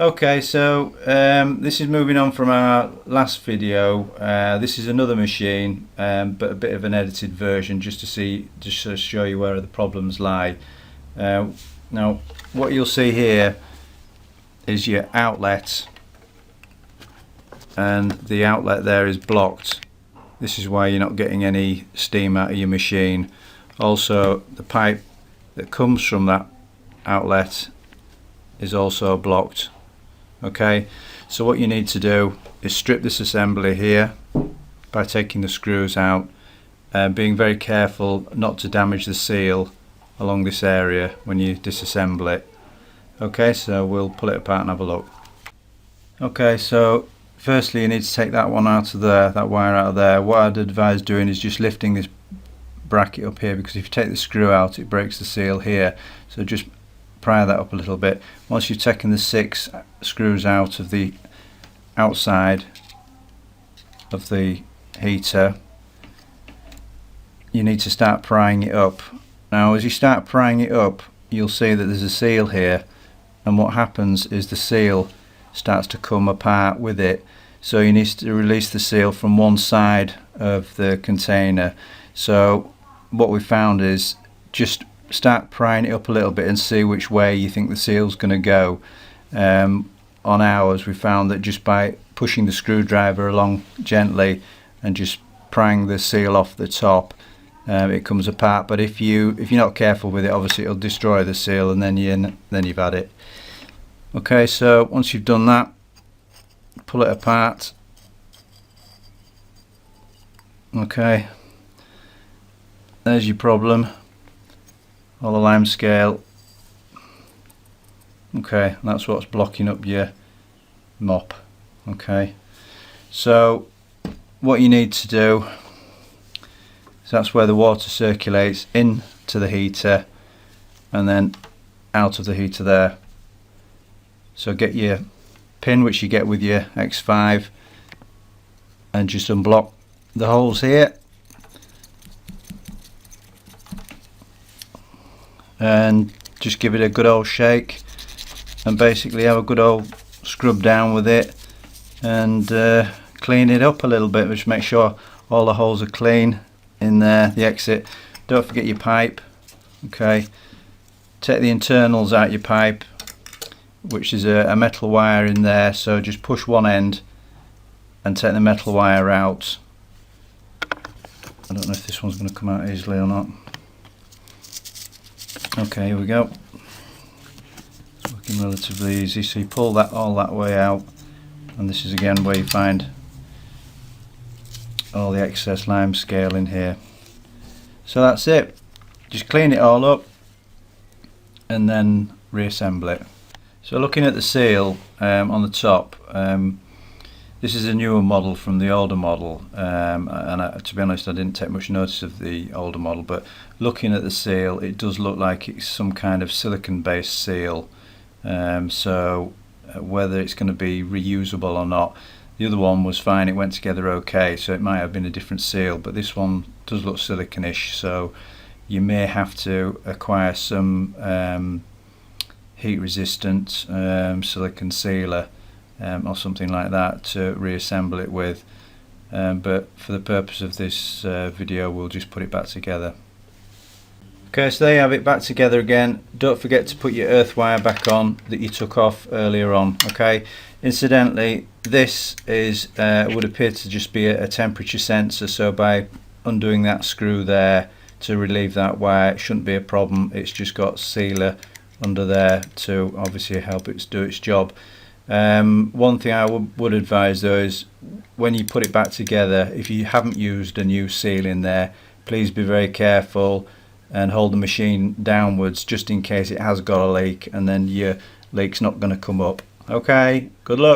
Okay, so this is moving on from our last video. This is another machine, but a bit of an edited version, just to show you where the problems lie. Now, what you'll see here is your outlet, and the outlet there is blocked. This is why you're not getting any steam out of your machine. Also, the pipe that comes from that outlet is also blocked. Okay, so what you need to do is strip this assembly here by taking the screws out, being very careful not to damage the seal along this area when you disassemble it. Okay, so we'll pull it apart and have a look. Okay, so firstly you need to take that one out of there, that wire out of there. What I'd advise doing is just lifting this bracket up here, because if you take the screw out it breaks the seal here, so just pry that up a little bit. Once you've taken the 6 screws out of the outside of the heater, you need to start prying it up. Now as you start prying it up, you'll see that there's a seal here, and what happens is the seal starts to come apart with it, so you need to release the seal from one side of the container. So what we found is just start prying it up a little bit and see which way you think the seal's going to go. On ours we found that just by pushing the screwdriver along gently and just prying the seal off the top, it comes apart. But if you're not careful with it, obviously it'll destroy the seal, and then you've had it. Okay, so once you've done that, pull it apart. Okay, there's your problem. All the lime scale. Okay, that's what's blocking up your mop. Okay, so what you need to do is, that's where the water circulates into the heater and then out of the heater there. So get your pin, which you get with your X5, and just unblock the holes here, and just give it a good old shake, and basically have a good old scrub down with it, and clean it up a little bit. Just make sure all the holes are clean in there, the exit. Don't forget your pipe. Okay, take the internals out your pipe, which is a metal wire in there, so just push one end and take the metal wire out. I don't know if this one's going to come out easily or not. Okay, here we go. It's working relatively easy. So you pull that all that way out, and this is again where you find all the excess lime scale in here. So that's it. Just clean it all up and then reassemble it. So looking at the seal on the top, this is a newer model from the older model, and to be honest I didn't take much notice of the older model, but looking at the seal it does look like it's some kind of silicon based seal, so whether it's going to be reusable or not. The other one was fine, it went together okay, so it might have been a different seal, but this one does look siliconish, so you may have to acquire some heat resistant silicon sealer or something like that to reassemble it with, but for the purpose of this video we'll just put it back together. Okay, so there you have it, back together again. Don't forget to put your earth wire back on that you took off earlier on. Okay, incidentally this is would appear to just be a temperature sensor, so by undoing that screw there to relieve that wire, it shouldn't be a problem. It's just got sealer under there to obviously help it do its job. One thing I would advise though is, when you put it back together, if you haven't used a new seal in there, please be very careful and hold the machine downwards, just in case it has got a leak, and then your leak's not going to come up. Okay, good luck.